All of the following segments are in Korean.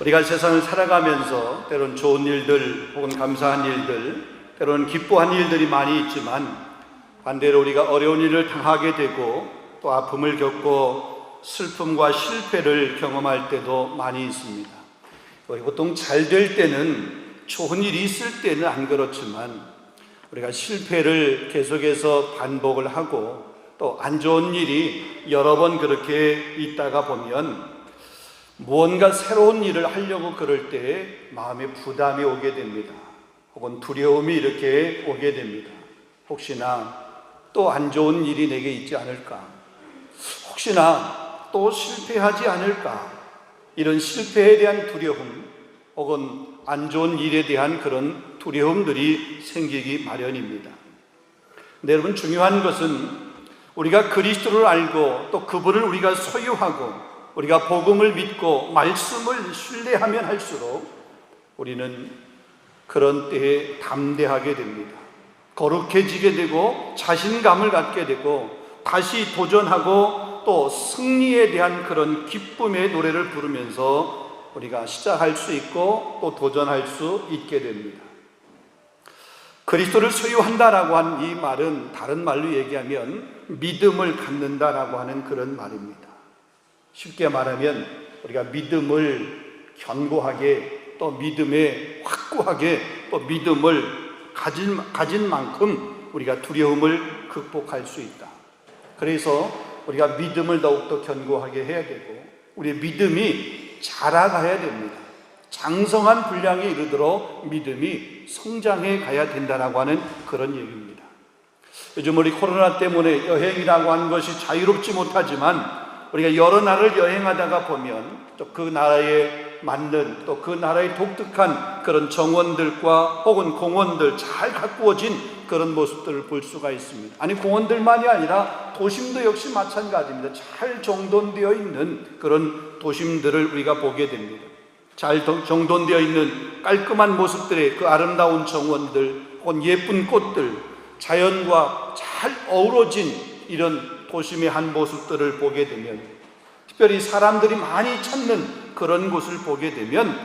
우리가 세상을 살아가면서 때로는 좋은 일들 혹은 감사한 일들, 때로는 기뻐한 일들이 많이 있지만 반대로 우리가 어려운 일을 당하게 되고 또 아픔을 겪고 슬픔과 실패를 경험할 때도 많이 있습니다. 보통 잘 될 때는, 좋은 일이 있을 때는 안 그렇지만 우리가 실패를 계속해서 반복을 하고 또 안 좋은 일이 여러 번 그렇게 있다가 보면 무언가 새로운 일을 하려고 그럴 때 마음에 부담이 오게 됩니다. 혹은 두려움이 이렇게 오게 됩니다. 혹시나 또 안 좋은 일이 내게 있지 않을까? 혹시나 또 실패하지 않을까? 이런 실패에 대한 두려움 혹은 안 좋은 일에 대한 그런 두려움들이 생기기 마련입니다. 근데 여러분, 중요한 것은 우리가 그리스도를 알고 또 그분을 우리가 소유하고 우리가 복음을 믿고 말씀을 신뢰하면 할수록 우리는 그런 때에 담대하게 됩니다. 거룩해지게 되고 자신감을 갖게 되고 다시 도전하고 또 승리에 대한 그런 기쁨의 노래를 부르면서 우리가 시작할 수 있고 또 도전할 수 있게 됩니다. 그리스도를 소유한다라고 하는 이 말은 다른 말로 얘기하면 믿음을 갖는다라고 하는 그런 말입니다. 쉽게 말하면 우리가 믿음을 견고하게 또 믿음에 확고하게 또 믿음을 가진 만큼 우리가 두려움을 극복할 수 있다. 그래서 우리가 믿음을 더욱더 견고하게 해야 되고 우리의 믿음이 자라가야 됩니다. 장성한 분량에 이르도록 믿음이 성장해 가야 된다라고 하는 그런 얘기입니다. 요즘 우리 코로나 때문에 여행이라고 하는 것이 자유롭지 못하지만 우리가 여러 나라를 여행하다가 보면 또 그 나라에 맞는 또 그 나라의 독특한 그런 정원들과 혹은 공원들 잘 가꾸어진 그런 모습들을 볼 수가 있습니다. 아니, 공원들만이 아니라 도심도 역시 마찬가지입니다. 잘 정돈되어 있는 그런 도심들을 우리가 보게 됩니다. 잘 정돈되어 있는 깔끔한 모습들의 그 아름다운 정원들 혹은 예쁜 꽃들, 자연과 잘 어우러진 이런 도심의 한 모습들을 보게 되면, 특별히 사람들이 많이 찾는 그런 곳을 보게 되면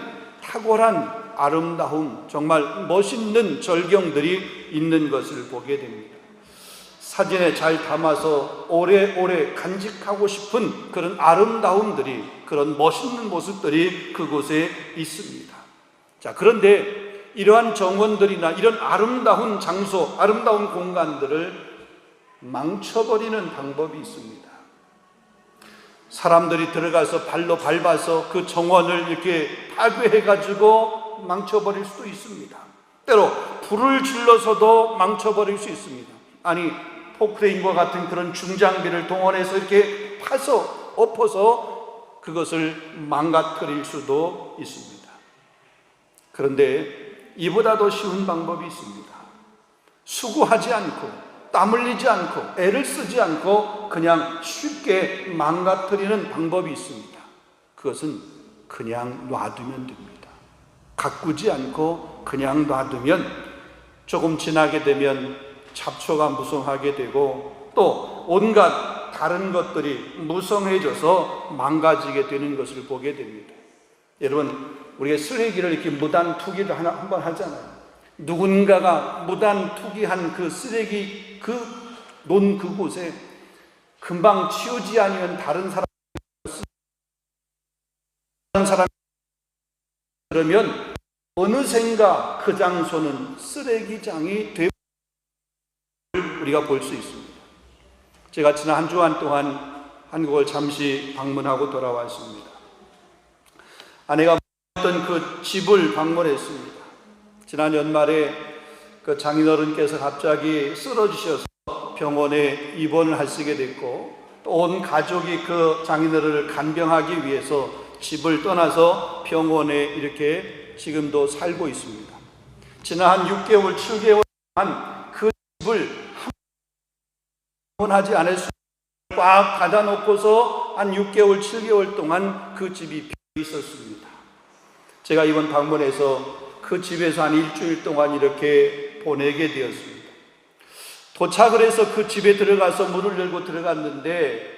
탁월한 아름다움, 정말 멋있는 절경들이 있는 것을 보게 됩니다. 사진에 잘 담아서 오래오래 간직하고 싶은 그런 아름다움들이, 그런 멋있는 모습들이 그곳에 있습니다. 자, 그런데 이러한 정원들이나 이런 아름다운 장소, 아름다운 공간들을 망쳐버리는 방법이 있습니다. 사람들이 들어가서 발로 밟아서 그 정원을 이렇게 파괴해가지고 망쳐버릴 수도 있습니다. 때로 불을 질러서도 망쳐버릴 수 있습니다. 아니, 포크레인과 같은 그런 중장비를 동원해서 이렇게 파서 엎어서 그것을 망가뜨릴 수도 있습니다. 그런데 이보다 더 쉬운 방법이 있습니다. 수고하지 않고 땀 흘리지 않고 애를 쓰지 않고 그냥 쉽게 망가뜨리는 방법이 있습니다. 그것은 그냥 놔두면 됩니다. 가꾸지 않고 그냥 놔두면 조금 지나게 되면 잡초가 무성하게 되고 또 온갖 다른 것들이 무성해져서 망가지게 되는 것을 보게 됩니다. 여러분, 우리가 쓰레기를 이렇게 무단 투기를 한번 하잖아요. 누군가가 무단 투기한 그 쓰레기 놓은 그곳에 금방 치우지 않으면 다른 사람 그러면 어느샌가 그 장소는 쓰레기장이 되어 우리가 볼 수 있습니다. 제가 지난 한 주간 동안 한국을 잠시 방문하고 돌아왔습니다. 아내가 있던 그 집을 방문했습니다. 지난 연말에 그 장인어른께서 갑자기 쓰러지셔서 병원에 입원을 하시게 됐고 또 온 가족이 그 장인어른을 간병하기 위해서 집을 떠나서 병원에 이렇게 지금도 살고 있습니다. 지난 한 6개월, 7개월 동안 그 집을 방문하지 않을 수 꽉 닫아놓고서 한 6개월, 7개월 동안 그 집이 비어 있었습니다. 제가 이번 방문해서 그 집에서 한 일주일 동안 이렇게 보내게 되었습니다. 도착을 해서 그 집에 들어가서 문을 열고 들어갔는데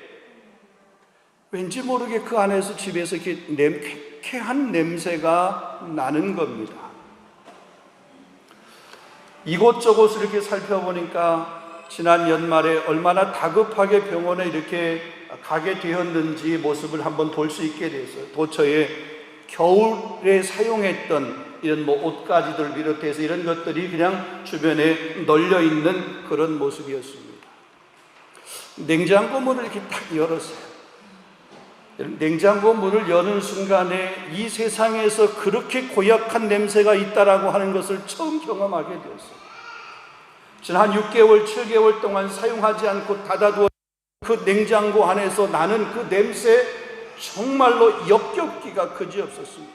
왠지 모르게 그 안에서 집에서 이렇게 쾌쾌한 냄새가 나는 겁니다. 이곳저곳을 이렇게 살펴보니까 지난 연말에 얼마나 다급하게 병원에 이렇게 가게 되었는지 모습을 한번 볼 수 있게 됐어요. 도처에 겨울에 사용했던 이런 옷가지들 비롯해서 이런 것들이 그냥 주변에 널려 있는 그런 모습이었습니다. 냉장고 문을 이렇게 딱 열었어요. 냉장고 문을 여는 순간에 이 세상에서 그렇게 고약한 냄새가 있다라고 하는 것을 처음 경험하게 되었어요. 지난 6개월, 7개월 동안 사용하지 않고 닫아두어 그 냉장고 안에서 나는 그 냄새, 정말로 역겹기가 그지없었습니다.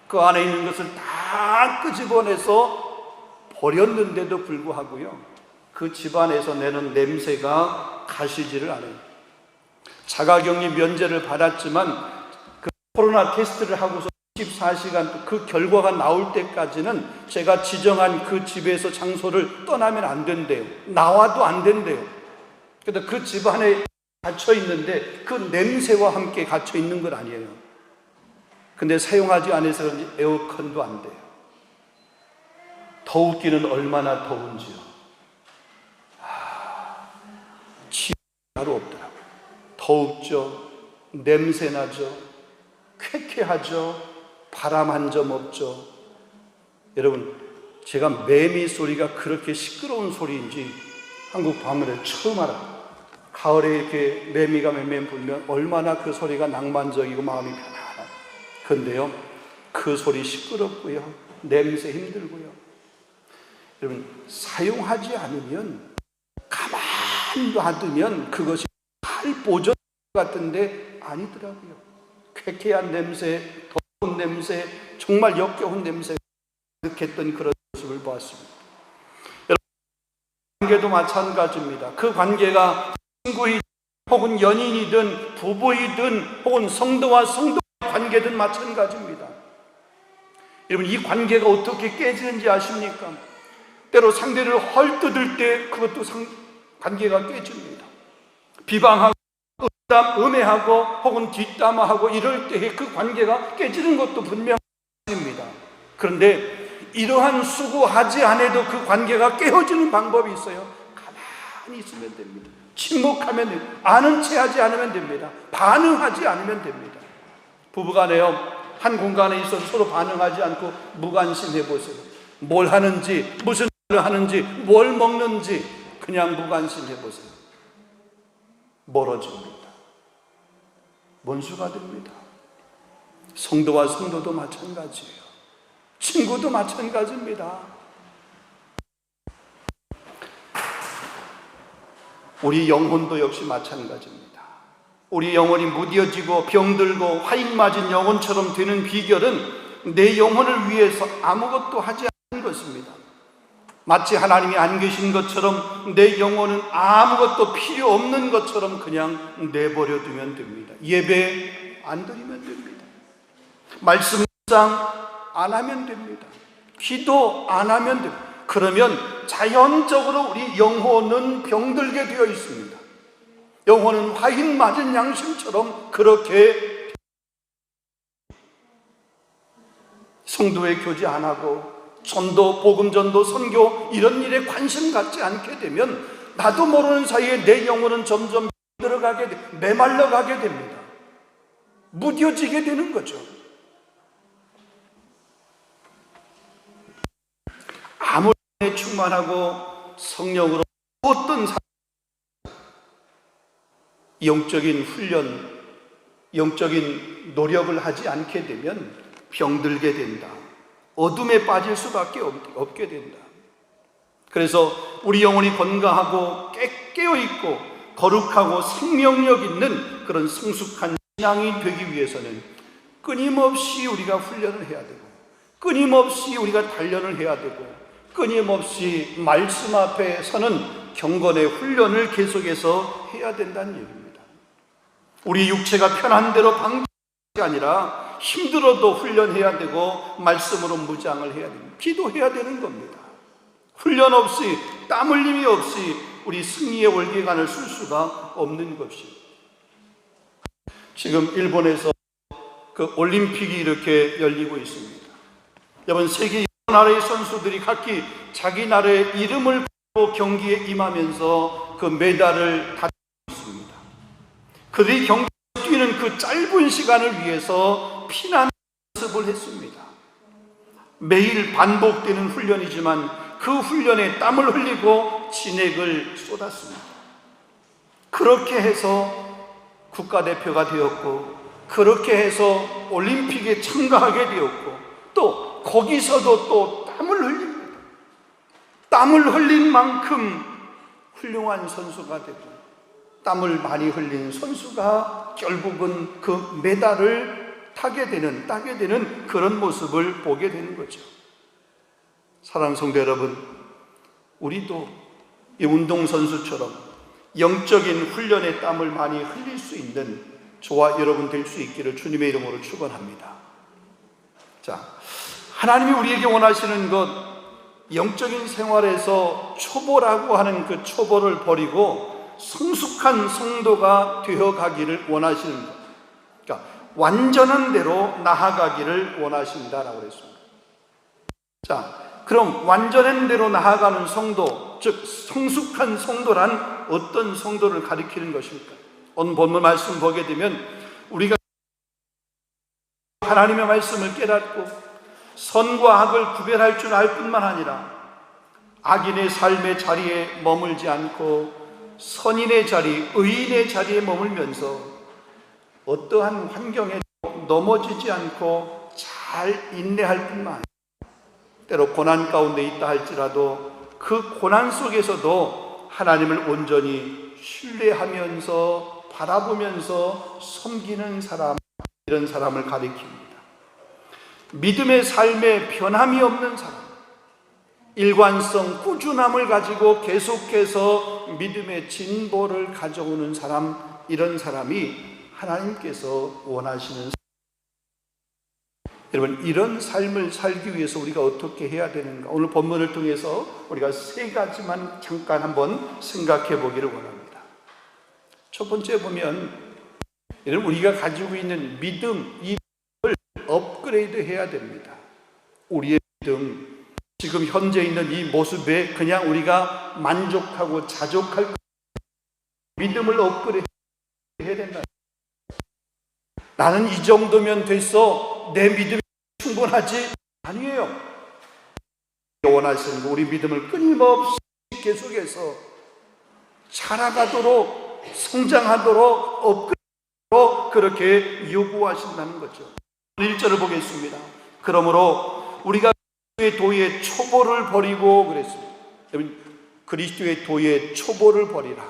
그 안에 있는 것을 다 끄집어내서 버렸는데도 불구하고요, 그 집안에서 내는 냄새가 가시지를 않아요. 자가격리 면제를 받았지만 그 코로나 테스트를 하고서 24시간 그 결과가 나올 때까지는 제가 지정한 그 집에서 장소를 떠나면 안 된대요. 나와도 안 된대요. 그런데 그 집안에 갇혀 있는데 그 냄새와 함께 갇혀 있는 건 아니에요. 근데 사용하지 않아서 그런지 에어컨도 안 돼요. 더웠기는 얼마나 더운지요. 집이 따로 없더라고요. 더웁죠. 냄새나죠. 쾌쾌하죠. 바람 한 점 없죠. 여러분, 제가 매미 소리가 그렇게 시끄러운 소리인지 한국 방문에 처음 알아요. 가을에 이렇게 매미가 맴맴 불면 얼마나 그 소리가 낭만적이고 마음이 편안하고. 그런데요, 그 소리 시끄럽고요, 냄새 힘들고요. 여러분, 사용하지 않으면, 가만히 놔두면 그것이 잘 보존 같은데 아니더라고요. 쾌쾌한 냄새, 더운 냄새, 정말 역겨운 냄새가 가득했던 그런 모습을 보았습니다. 여러분, 관계도 마찬가지입니다. 그 관계가 친구이든 혹은 연인이든 부부이든 혹은 성도와 성도의 관계든 마찬가지입니다. 여러분, 이 관계가 어떻게 깨지는지 아십니까? 때로 상대를 헐뜯을 때 그것도 관계가 깨집니다. 비방하고 음해하고 혹은 뒷담화하고 이럴 때에 그 관계가 깨지는 것도 분명합니다. 그런데 이러한 수고하지 않아도 그 관계가 깨어지는 방법이 있어요. 가만히 있으면 됩니다. 침묵하면 됩니다. 아는 체 하지 않으면 됩니다. 반응하지 않으면 됩니다. 부부간에요, 한 공간에 있어서 서로 반응하지 않고 무관심해 보세요. 뭘 하는지, 무슨 일을 하는지, 뭘 먹는지 그냥 무관심해 보세요. 멀어집니다. 원수가 됩니다. 성도와 성도도 마찬가지예요. 친구도 마찬가지입니다. 우리 영혼도 역시 마찬가지입니다. 우리 영혼이 무뎌지고 병들고 화인 맞은 영혼처럼 되는 비결은 내 영혼을 위해서 아무것도 하지 않는 것입니다. 마치 하나님이 안 계신 것처럼 내 영혼은 아무것도 필요 없는 것처럼 그냥 내버려 두면 됩니다. 예배 안 드리면 됩니다. 말씀 묵상 안 하면 됩니다. 기도 안 하면 됩니다. 그러면 자연적으로 우리 영혼은 병들게 되어 있습니다. 영혼은 화인 맞은 양심처럼 그렇게 성도의 교제 안 하고 전도, 복음전도, 선교 이런 일에 관심 갖지 않게 되면 나도 모르는 사이에 내 영혼은 점점 들어가게 메말라 가게 됩니다. 무뎌지게 되는 거죠. 아무리 충만하고 성령으로 어떤 영적인 훈련, 영적인 노력을 하지 않게 되면 병들게 된다. 어둠에 빠질 수밖에 없게 된다. 그래서 우리 영혼이 건강하고 깨어있고 거룩하고 생명력 있는 그런 성숙한 신앙이 되기 위해서는 끊임없이 우리가 훈련을 해야 되고, 끊임없이 우리가 단련을 해야 되고, 끊임없이 말씀 앞에 서는 경건의 훈련을 계속해서 해야 된다는 얘기입니다. 우리 육체가 편한 대로 방치가 아니라 힘들어도 훈련해야 되고 말씀으로 무장을 해야 됩니다. 기도해야 되는 겁니다. 훈련 없이, 땀 흘림이 없이 우리 승리의 월계관을 쓸 수가 없는 것입니다. 지금 일본에서 그 올림픽이 이렇게 열리고 있습니다. 여러분, 세계 여러 나라의 선수들이 각기 자기 나라의 이름을 걸고 경기에 임하면서 그 메달을 다투고 있습니다. 그들이 경기에 뛰는 그 짧은 시간을 위해서 피나는 연습을 했습니다. 매일 반복되는 훈련이지만 그 훈련에 땀을 흘리고 진액을 쏟았습니다. 그렇게 해서 국가대표가 되었고, 그렇게 해서 올림픽에 참가하게 되었고, 또 거기서도 또 땀을 흘립니다. 땀을 흘린 만큼 훌륭한 선수가 되고, 땀을 많이 흘린 선수가 결국은 그 메달을 따게 되는 그런 모습을 보게 되는 거죠. 사랑하는 성도 여러분, 우리도 이 운동선수처럼 영적인 훈련의 땀을 많이 흘릴 수 있는 저와 여러분 될 수 있기를 주님의 이름으로 축원합니다. 자, 하나님이 우리에게 원하시는 것, 영적인 생활에서 초보라고 하는 그 초보를 버리고 성숙한 성도가 되어가기를 원하시는 것, 그러니까 완전한 대로 나아가기를 원하신다라고 그랬습니다. 자, 그럼 완전한 대로 나아가는 성도, 즉 성숙한 성도란 어떤 성도를 가리키는 것일까? 오늘 본문 말씀 보게 되면 우리가 하나님의 말씀을 깨닫고 선과 악을 구별할 줄 알 뿐만 아니라 악인의 삶의 자리에 머물지 않고 선인의 자리, 의인의 자리에 머물면서 어떠한 환경에 넘어지지 않고 잘 인내할 뿐만 아니라 때로 고난 가운데 있다 할지라도 그 고난 속에서도 하나님을 온전히 신뢰하면서 바라보면서 섬기는 사람, 이런 사람을 가리킵니다. 믿음의 삶에 변함이 없는 사람, 일관성, 꾸준함을 가지고 계속해서 믿음의 진보를 가져오는 사람, 이런 사람이 하나님께서 원하시는 사람. 여러분, 이런 삶을 살기 위해서 우리가 어떻게 해야 되는가? 오늘 본문을 통해서 우리가 세 가지만 잠깐 한번 생각해 보기를 원합니다. 첫 번째 보면, 여러분, 우리가 가지고 있는 믿음, 이 믿음을 업그레이드 해야 됩니다. 우리의 믿음, 지금 현재 있는 이 모습에 그냥 우리가 만족하고 자족할 것, 믿음을 업그레이드 해야 된다. 나는 이 정도면 됐어, 내 믿음이 충분하지? 아니에요. 원하시는 거, 우리 믿음을 끊임없이 계속해서 자라가도록, 성장하도록, 업그레이드하도록 그렇게 요구하신다는 거죠. 1절을 보겠습니다. 그러므로 우리가 그리스도의 도의 초보를 버리고 그랬습니다. 그리스도의 도의 초보를 버리라.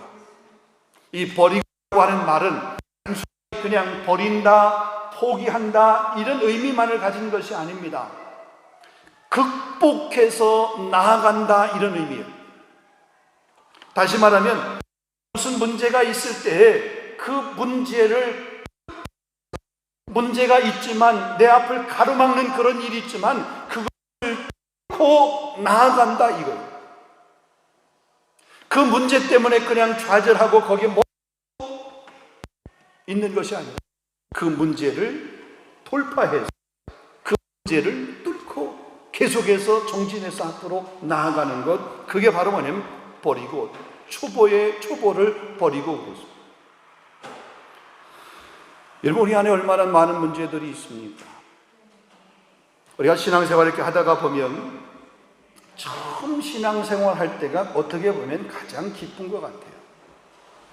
이 버리고 하는 말은 그냥 버린다, 포기한다, 이런 의미만을 가진 것이 아닙니다. 극복해서 나아간다, 이런 의미예요. 다시 말하면 무슨 문제가 있을 때 그 문제가 있지만, 내 앞을 가로막는 그런 일이 있지만 그걸 뚫고 나아간다, 이거예요. 그 문제 때문에 그냥 좌절하고 거기에 있는 것이 아니라 그 문제를 돌파해서 그 문제를 뚫고 계속해서 정진해서 앞으로 나아가는 것, 그게 바로 뭐냐면 버리고, 초보를 버리고 그랬습니다. 여러분, 우리 안에 얼마나 많은 문제들이 있습니까? 우리가 신앙생활 이렇게 하다가 보면 처음 신앙생활 할 때가 어떻게 보면 가장 기쁜 것 같아요.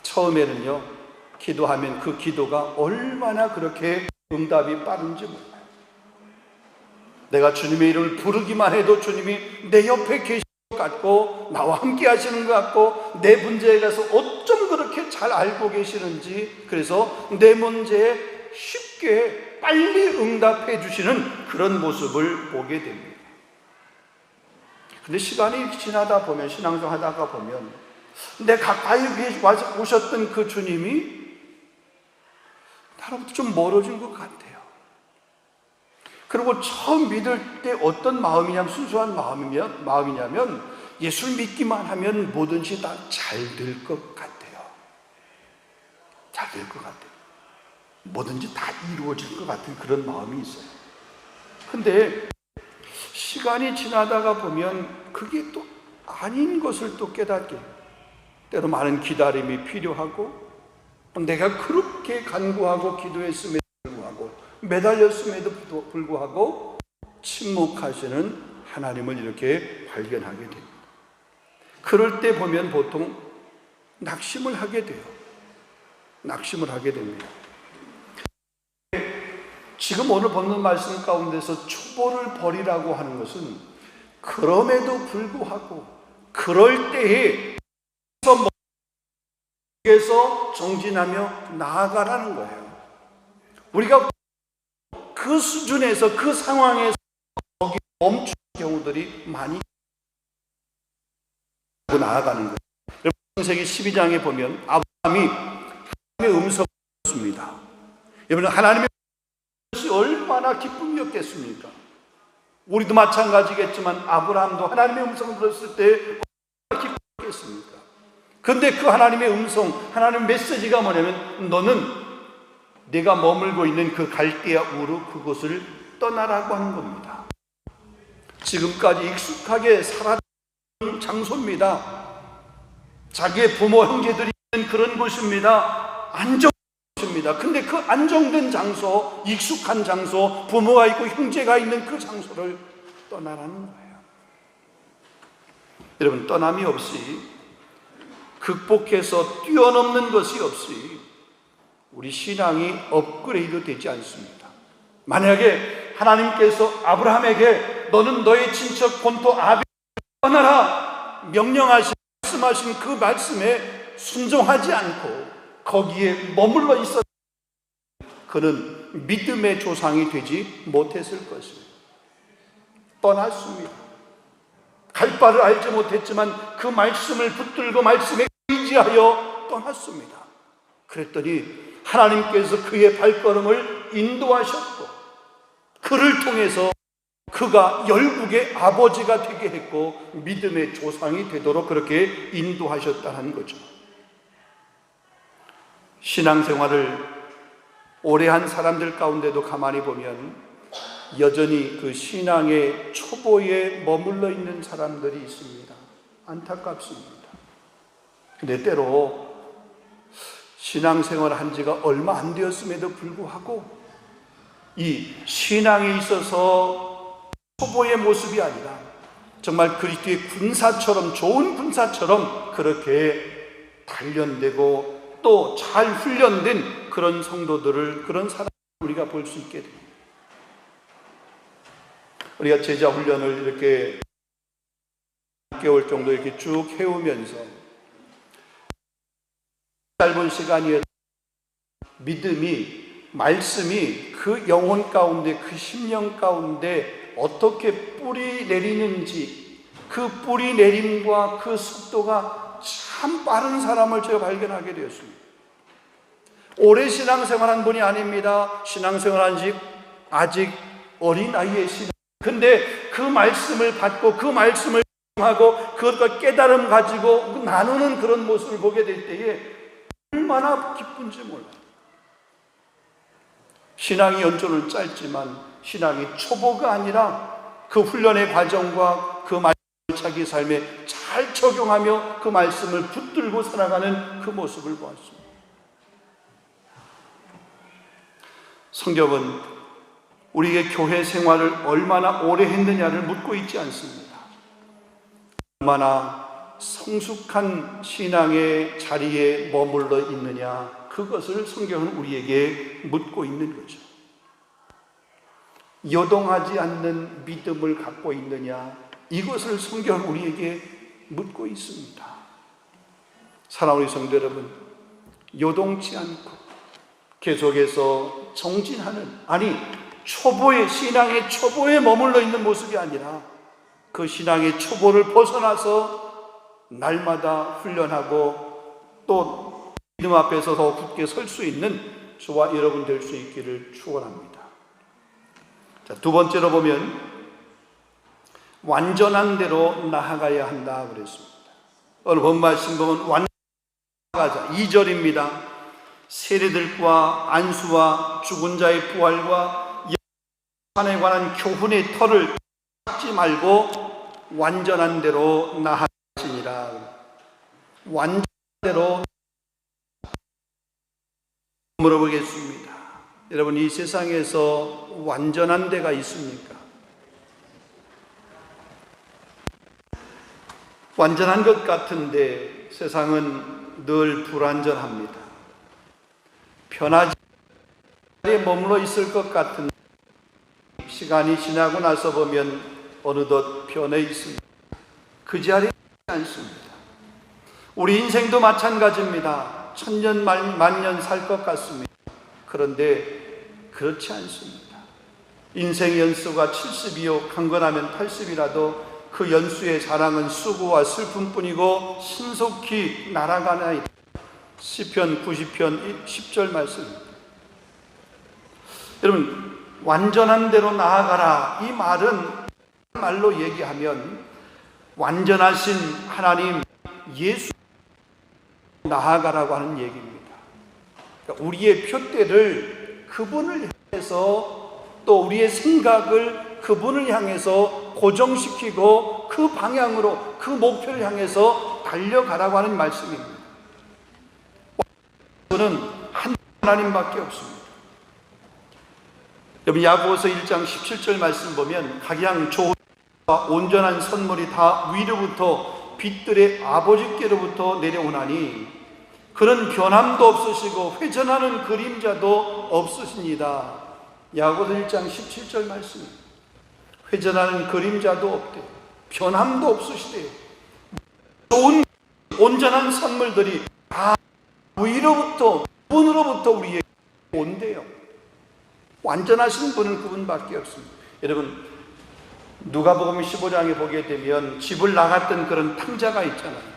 처음에는요, 기도하면 그 기도가 얼마나 그렇게 응답이 빠른지 몰라요. 내가 주님의 이름을 부르기만 해도 주님이 내 옆에 계신 것 같고, 나와 함께 하시는 것 같고, 내 문제에 가서 어쩜 그렇게 잘 알고 계시는지, 그래서 내 문제에 쉽게 빨리 응답해 주시는 그런 모습을 보게 됩니다. 근데 시간이 지나다 보면, 신앙생활 하다가 보면, 내 가까이 오셨던 그 주님이 나로부터 좀 멀어진 것 같아요. 그리고 처음 믿을 때 어떤 마음이냐면, 순수한 마음이냐면 예수를 믿기만 하면 뭐든지 다 잘 될 것 같아요. 잘 될 것 같아요. 뭐든지 다 이루어질 것 같은 그런 마음이 있어요. 근데 시간이 지나다가 보면 그게 또 아닌 것을 또 깨닫게, 때로 많은 기다림이 필요하고, 내가 그렇게 간구하고 기도했음에도 불구하고, 매달렸음에도 불구하고 침묵하시는 하나님을 이렇게 발견하게 됩니다. 그럴 때 보면 보통 낙심을 하게 돼요. 낙심을 하게 됩니다. 지금 오늘 본문 말씀 가운데서 초보를 버리라고 하는 것은, 그럼에도 불구하고 그럴 때에 에서 정진하며 나아가라는 거예요. 우리가 그 수준에서, 그 상황에서 거기 멈춘 경우들이 많이 나아가는 거예요. 창세기 12장에 보면 아브라함이 하나님의 음성을 들었습니다. 여러분, 하나님의 것이 얼마나 기쁨이었겠습니까? 우리도 마찬가지겠지만 아브라함도 하나님의 음성을 들었을 때 얼마나 기쁨이었겠습니까? 그런데 그 하나님의 음성, 하나님의 메시지가 뭐냐면, 너는 내가 머물고 있는 그 갈대아 우르 그곳을 떠나라고 하는 겁니다. 지금까지 익숙하게 살았던 장소입니다. 자기의 부모 형제들이 있는 그런 곳입니다. 안정된 곳입니다. 근데 그 안정된 장소, 익숙한 장소, 부모가 있고 형제가 있는 그 장소를 떠나라는 거예요. 여러분, 떠남이 없이, 극복해서 뛰어넘는 것이 없이 우리 신앙이 업그레이드 되지 않습니다. 만약에 하나님께서 아브라함에게 너는 너의 친척 본토 아벨을 떠나라 말씀하신 그 말씀에 순종하지 않고 거기에 머물러 있었다면 그는 믿음의 조상이 되지 못했을 것입니다. 떠났습니다. 갈 바를 알지 못했지만 그 말씀을 붙들고 말씀에 의지하여 떠났습니다. 그랬더니 하나님께서 그의 발걸음을 인도하셨고, 그를 통해서 그가 열국의 아버지가 되게 했고 믿음의 조상이 되도록 그렇게 인도하셨다는 거죠. 신앙생활을 오래 한 사람들 가운데도 가만히 보면 여전히 그 신앙의 초보에 머물러 있는 사람들이 있습니다. 안타깝습니다. 근데 때로 신앙생활 한 지가 얼마 안 되었음에도 불구하고 이 신앙에 있어서 초보의 모습이 아니라 정말 그리스도의 군사처럼, 좋은 군사처럼 그렇게 단련되고 또 잘 훈련된 그런 성도들을, 그런 사람을 우리가 볼 수 있게 됩니다. 우리가 제자 훈련을 이렇게 6개월 정도 이렇게 쭉 해오면서 짧은 시간이어도 믿음이, 말씀이 그 영혼 가운데, 그 심령 가운데 어떻게 뿌리 내리는지, 그 뿌리 내림과 그 속도가 참 빠른 사람을 제가 발견하게 되었습니다. 오래 신앙생활한 분이 아닙니다. 신앙생활한 지 아직 어린 나이의 신앙. 근데 그 말씀을 받고 그 말씀을 하고 그것과 깨달음 가지고 나누는 그런 모습을 보게 될 때에 얼마나 기쁜지 몰라요. 신앙이 연조는 짧지만 신앙이 초보가 아니라 그 훈련의 과정과 그 말씀을 자기 삶에 잘 적용하며 그 말씀을 붙들고 살아가는 그 모습을 보았습니다. 성경은 우리의 교회 생활을 얼마나 오래 했느냐를 묻고 있지 않습니다. 얼마나 성숙한 신앙의 자리에 머물러 있느냐, 그것을 성경은 우리에게 묻고 있는 거죠. 요동하지 않는 믿음을 갖고 있느냐, 이것을 성경은 우리에게 묻고 있습니다. 사랑하는 성도 여러분, 요동치 않고 계속해서 정진하는, 아니 초보의, 신앙의 초보에 머물러 있는 모습이 아니라 그 신앙의 초보를 벗어나서 날마다 훈련하고 또 믿음 앞에서 더 굳게 설 수 있는 저와 여러분 될 수 있기를 축원합니다. 자, 두 번째로 보면 완전한 대로 나아가야 한다 그랬습니다. 오늘 본 말씀 보면 완전하자 2절입니다. 세례들과 안수와 죽은 자의 부활과 영안에 관한 교훈의 털을 닦지 말고 완전한 대로 나아가시니라. 완전한 대로 물어보겠습니다. 여러분, 이 세상에서 완전한 데가 있습니까? 완전한 것 같은데 세상은 늘 불완전합니다. 편하지 머물러 있을 것 같은데 시간이 지나고 나서 보면 어느덧 변해 있습니다. 그 자리에 있지 않습니다. 우리 인생도 마찬가지입니다. 천년 만년 살 것 같습니다. 그런데 그렇지 않습니다. 인생 연수가 70이요 강건하면 80이라도 그 연수의 자랑은 수고와 슬픔뿐이고 신속히 날아가나이다. 시편 90편 10절 말씀입니다. 여러분, 완전한 대로 나아가라, 이 말은 말로 얘기하면 완전하신 하나님 예수 나아가라고 하는 얘기입니다. 그러니까 우리의 푯대를 그분을 향해서, 또 우리의 생각을 그분을 향해서 고정시키고 그 방향으로, 그 목표를 향해서 달려가라고 하는 말씀입니다. 그는 한 하나님밖에 없습니다. 여러분, 야고보서 1장 17절 말씀 보면 각양 좋은 온전한 선물이 다 위로부터 빛들의 아버지께로부터 내려오나니 그는 변함도 없으시고 회전하는 그림자도 없으십니다. 야고보서 1장 17절 말씀입니다. 회전하는 그림자도 없대요. 변함도 없으시대요. 좋은 온전한 선물들이 다 위로부터, 그분으로부터 우리에게 온대요. 완전하신 분은 그분밖에 없습니다. 여러분, 누가복음 15장에 보게 되면 집을 나갔던 그런 탕자가 있잖아요.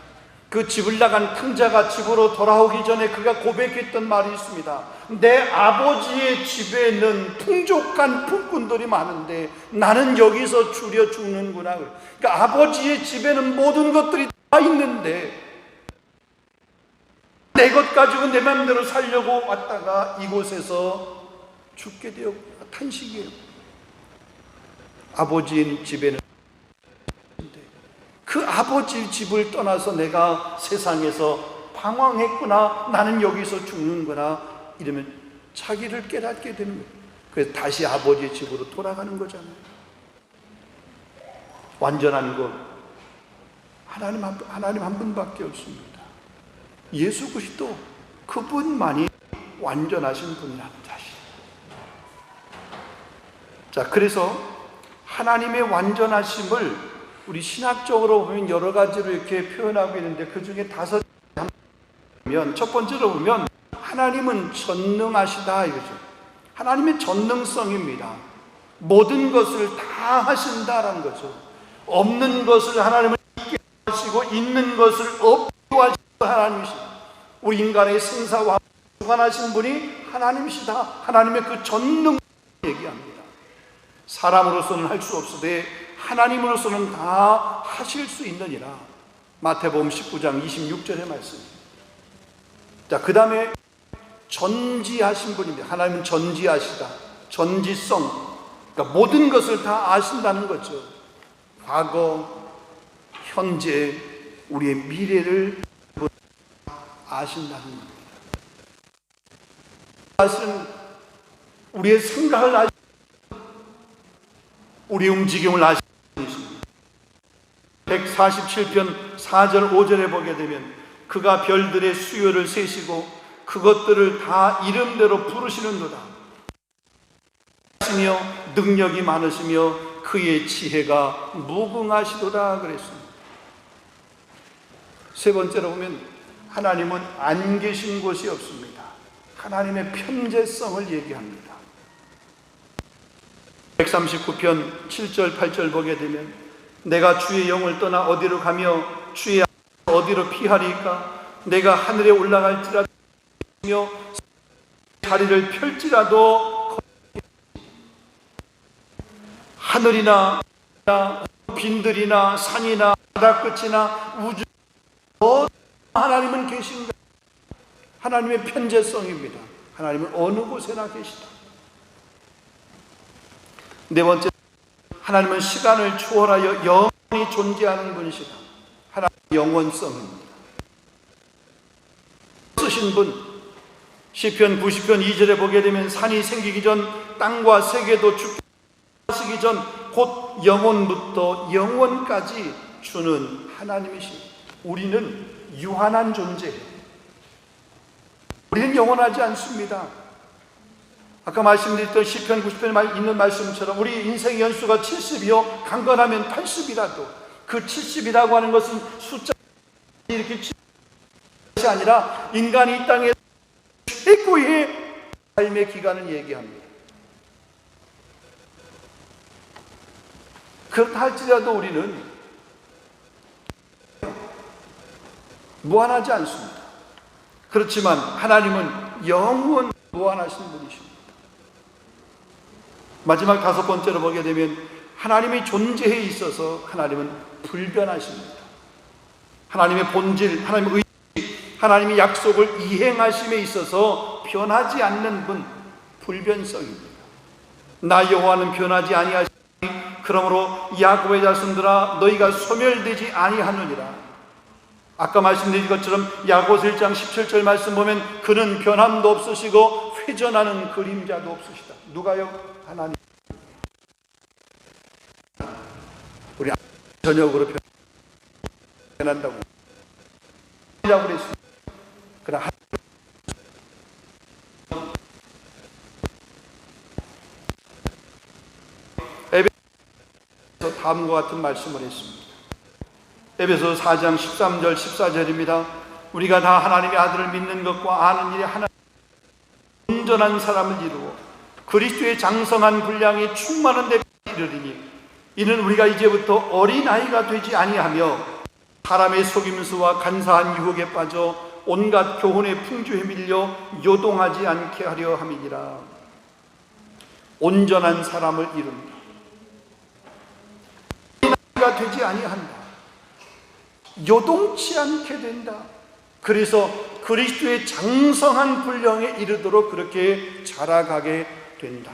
그 집을 나간 탕자가 집으로 돌아오기 전에 그가 고백했던 말이 있습니다. 내 아버지의 집에는 풍족한 품꾼들이 많은데 나는 여기서 줄여 죽는구나. 그러니까 아버지의 집에는 모든 것들이 다 있는데 내 것 가지고 내 마음대로 살려고 왔다가 이곳에서 죽게 되었구나. 탄식이에요. 아버지 집에는, 그 아버지 집을 떠나서 내가 세상에서 방황했구나, 나는 여기서 죽는구나, 이러면 자기를 깨닫게 되는 거예요. 그래서 다시 아버지 집으로 돌아가는 거잖아요. 완전한 것 하나님 한 분밖에 없습니다. 예수 그리스도, 그분만이 완전하신 분이라는 사실. 자, 그래서 하나님의 완전하심을 우리 신학적으로 보면 여러 가지로 이렇게 표현하고 있는데 그 중에 5가지 보면, 첫 번째로 보면 하나님은 전능하시다 이거죠. 하나님의 전능성입니다. 모든 것을 다 하신다라는 거죠. 없는 것을 하나님은 있게 하시고 있는 것을 없게 하시는 하나님이시다. 우리 인간의 생사와 주관하신 분이 하나님이시다. 하나님의 그 전능을 얘기합니다. 사람으로서는 할 수 없으되 하나님으로서는 다 하실 수 있느니라. 마태복음 19장 26절의 말씀. 자, 그 다음에 전지하신 분입니다. 하나님은 전지하시다. 전지성. 그러니까 모든 것을 다 아신다는 거죠. 과거, 현재, 우리의 미래를 아신다는 겁니다. 사실은 우리의 생각을 아시고 우리의 움직임을 아시는 분이십니다. 147편 4절 5절에 보게 되면 그가 별들의 수요를 세시고 그것들을 다 이름대로 부르시는도다. 하시며 능력이 많으시며 그의 지혜가 무궁하시도다 그랬습니다. 세 번째로 보면 하나님은 안 계신 곳이 없습니다. 하나님의 편재성을 얘기합니다. 139편 7절 8절 보게 되면 내가 주의 영을 떠나 어디로 가며 주의 어디로 피하리까? 내가 하늘에 올라갈지라도 다리를 펼지라도 하늘이나 빈들이나 산이나 바다 끝이나 우주, 하나님은 계신가? 하나님의 편재성입니다. 하나님은 어느 곳에나 계시다. 네 번째, 하나님은 시간을 초월하여 영원히 존재하는 분이시다. 하나님의 영원성입니다. 쓰신 분, 시편 90편 2절에 보게 되면 산이 생기기 전 땅과 세계도 주기 전 곧 영원부터 영원까지 주는 하나님이십니다. 우리는 유한한 존재예요. 우리는 영원하지 않습니다. 아까 말씀드렸던 시편 90편에 있는 말씀처럼 우리 인생의 연수가 70이요 강건하면 80이라도 그 70이라고 하는 것은 숫자 이렇게 것이 아니라 인간이 이 땅에 최고의 삶의 기간을 얘기합니다. 그렇다 할지라도 우리는 무한하지 않습니다. 그렇지만 하나님은 영원 무한하신 분이십니다. 마지막 다섯 번째로 보게 되면 하나님의 존재에 있어서 하나님은 불변하십니다. 하나님의 본질, 하나님의 의지, 하나님의 약속을 이행하심에 있어서 변하지 않는 분, 불변성입니다. 나 여호와는 변하지 아니하시니 그러므로 야곱의 자손들아 너희가 소멸되지 아니하느니라. 아까 말씀드린 것처럼 야고보서 1장 17절 말씀 보면 그는 변함도 없으시고 회전하는 그림자도 없으시다. 누가요? 하나님. 우리 저녁으로 변한다고 그랬습니다. 그러나 에베소서 다음과 같은 말씀을 했습니다. 에베소서 4장 13절 14절입니다. 우리가 다 하나님의 아들을 믿는 것과 아는 일에 하나 온전한 사람을 이루어 그리스도의 장성한 분량이 충만한 데 이르리니 이는 우리가 이제부터 어린아이가 되지 아니하며 사람의 속임수와 간사한 유혹에 빠져 온갖 교훈의 풍조에 밀려 요동하지 않게 하려 함이니라. 온전한 사람을 이룬다. 어린아이가 되지 아니한다. 요동치 않게 된다. 그래서 그리스도의 장성한 분량에 이르도록 그렇게 자라가게 된다.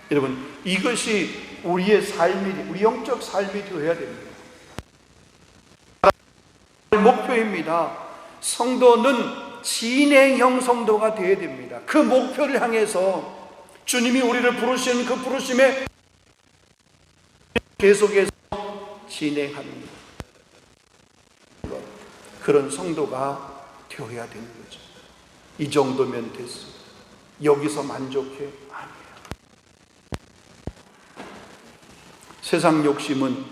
여러분, 이것이 우리의 삶이, 우리 영적 삶이 되어야 됩니다. 목표입니다. 성도는 진행형 성도가 되어야 됩니다. 그 목표를 향해서 주님이 우리를 부르시는 그 부르심에 계속해서 진행합니다. 그런 성도가 되어야 되는 거죠. 이 정도면 됐어. 여기서 만족해? 아니에요. 세상 욕심은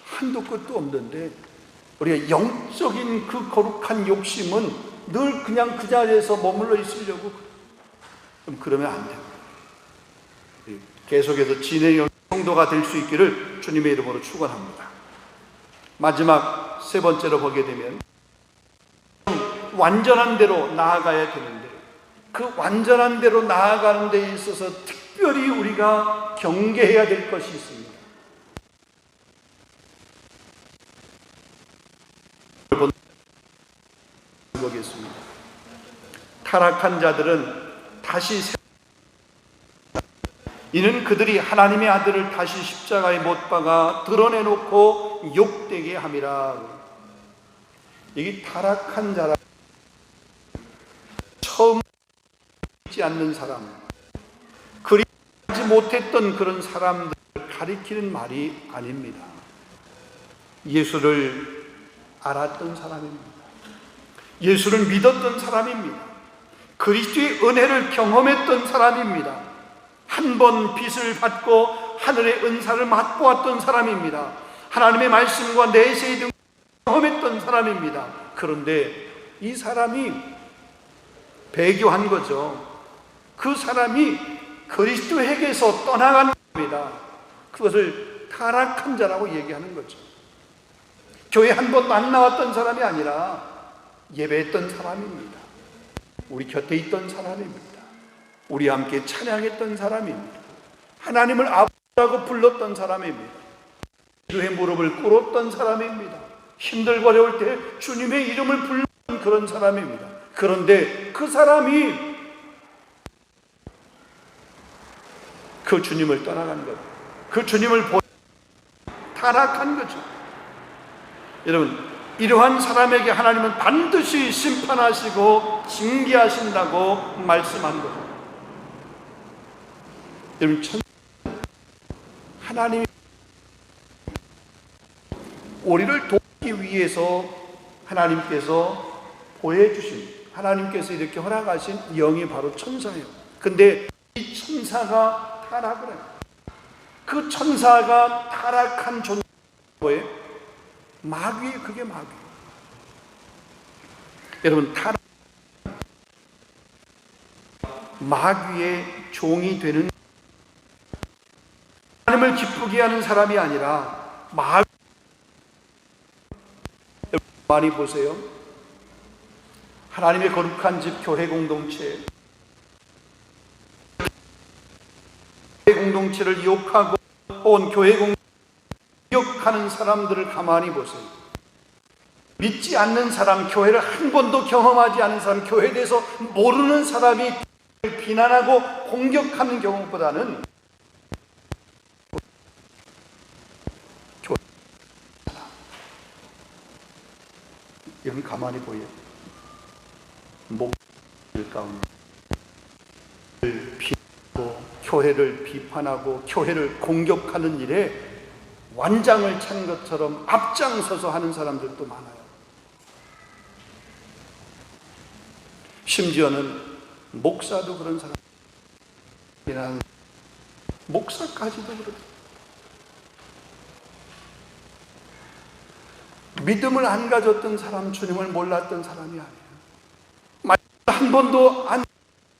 한도 끝도 없는데 우리가 영적인 그 거룩한 욕심은 늘 그냥 그 자리에서 머물러 있으려고 그러면 안 됩니다. 계속해서 진행형 성도가 될 수 있기를 주님의 이름으로 축원합니다. 마지막 세 번째로 보게 되면 완전한 대로 나아가야 되는데 그 완전한 대로 나아가는 데 있어서 특별히 우리가 경계해야 될 것이 있습니다. 보겠습니다. 타락한 자들은 다시 이는 그들이 하나님의 아들을 다시 십자가에 못 박아 드러내놓고 욕되게 함이라. 여기 타락한 자라 처음 믿지 않는 사람, 그리지 못했던 그런 사람들을 가리키는 말이 아닙니다. 예수를 알았던 사람입니다. 예수를 믿었던 사람입니다. 그리스도의 은혜를 경험했던 사람입니다. 한 번 빚을 받고 하늘의 은사를 맛보았던 사람입니다. 하나님의 말씀과 내세의 등을 경험했던 사람입니다. 그런데 이 사람이 배교한 거죠. 그 사람이 그리스도에게서 떠나간 겁니다. 그것을 타락한 자라고 얘기하는 거죠. 교회 한 번도 안 나왔던 사람이 아니라 예배했던 사람입니다. 우리 곁에 있던 사람입니다. 우리와 함께 찬양했던 사람입니다. 하나님을 아버지라고 불렀던 사람입니다. 주의 무릎을 꿇었던 사람입니다. 힘들고 어려울 때 주님의 이름을 부르는 그런 사람입니다. 그런데 그 사람이 그 주님을 떠나간 것, 그 주님을 타락한 거죠. 여러분, 이러한 사람에게 하나님은 반드시 심판하시고 징계하신다고 말씀한 거죠. 여러분, 하나님이 우리를 돕기 위해서 하나님께서 보여주신, 하나님께서 이렇게 허락하신 영이 바로 천사예요. 근데 이 천사가 타락을 해요. 그 천사가 타락한 존재 뭐예요? 마귀, 그게 마귀. 여러분, 타락, 마귀의 종이 되는, 하나님을 기쁘게 하는 사람이 아니라 마귀. 많이 보세요. 하나님의 거룩한 집 교회 공동체, 교회 공동체를 욕하고 온 교회 공동체를 욕하는 사람들을 가만히 보세요. 믿지 않는 사람, 교회를 한 번도 경험하지 않은 사람, 교회에 대해서 모르는 사람이 비난하고 공격하는 경우보다는 여러분 가만히 보여요. 목소리 가운데 비판하고 교회를 비판하고 교회를 공격하는 일에 완장을 찬 것처럼 앞장서서 하는 사람들도 많아요. 심지어는 목사도 그런 사람, 목사까지도 그렇다. 믿음을 안 가졌던 사람, 주님을 몰랐던 사람이 아니에요. 한 번도 안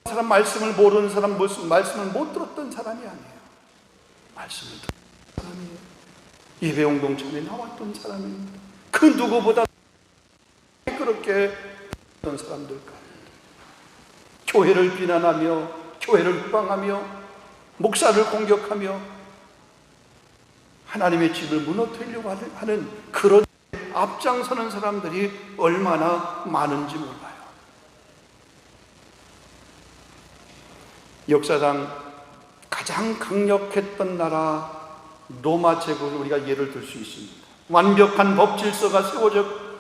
사람, 말씀을 모르는 사람, 말씀을 못 들었던 사람이 아니에요. 말씀을 듣는 사람이에요. 예배 공동체에 나왔던 사람입니다. 그 누구보다 그렇게 했던 사람들까. 교회를 비난하며 교회를 비방하며 목사를 공격하며 하나님의 집을 무너뜨리려고 하는 그런 앞장서는 사람들이 얼마나 많은지 몰라요. 역사상 가장 강력했던 나라 로마 제국을 우리가 예를 들 수 있습니다. 완벽한 법 질서가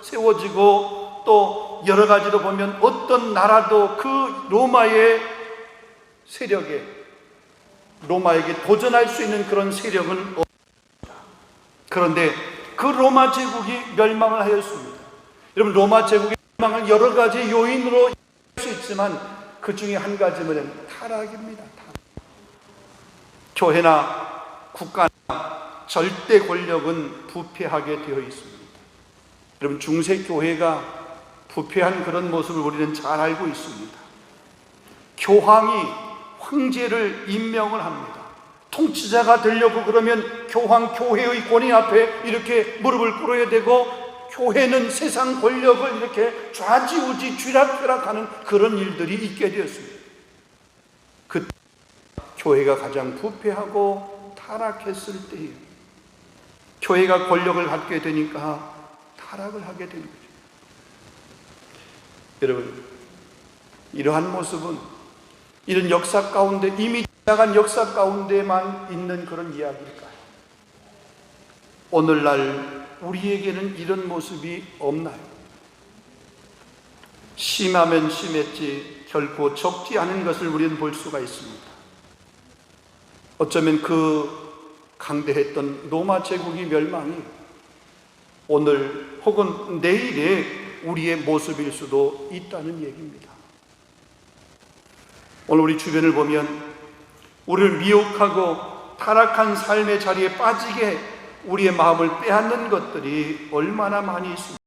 세워지고 또 여러 가지로 보면 어떤 나라도 그 로마의 세력에, 로마에게 도전할 수 있는 그런 세력은 없습니다. 그런데 그 로마 제국이 멸망을 하였습니다. 여러분, 로마 제국의 멸망은 여러 가지 요인으로 할 수 있지만 그 중에 한 가지는 타락입니다. 타락. 교회나 국가나 절대 권력은 부패하게 되어 있습니다. 여러분, 중세 교회가 부패한 그런 모습을 우리는 잘 알고 있습니다. 교황이 황제를 임명을 합니다. 통치자가 되려고 그러면 교황, 교회의 권위 앞에 이렇게 무릎을 꿇어야 되고, 교회는 세상 권력을 이렇게 좌지우지 쥐락펴락하는 그런 일들이 있게 되었습니다. 그 교회가 가장 부패하고 타락했을 때에 교회가 권력을 갖게 되니까 타락을 하게 되는 거죠. 여러분, 이러한 모습은 이런 역사 가운데, 이미 지나간 역사 가운데만 있는 그런 이야기일까요? 오늘날 우리에게는 이런 모습이 없나요? 심하면 심했지 결코 적지 않은 것을 우리는 볼 수가 있습니다. 어쩌면 그 강대했던 로마 제국의 멸망이 오늘 혹은 내일의 우리의 모습일 수도 있다는 얘기입니다. 오늘 우리 주변을 보면 우리를 미혹하고 타락한 삶의 자리에 빠지게 우리의 마음을 빼앗는 것들이 얼마나 많이 있습니다.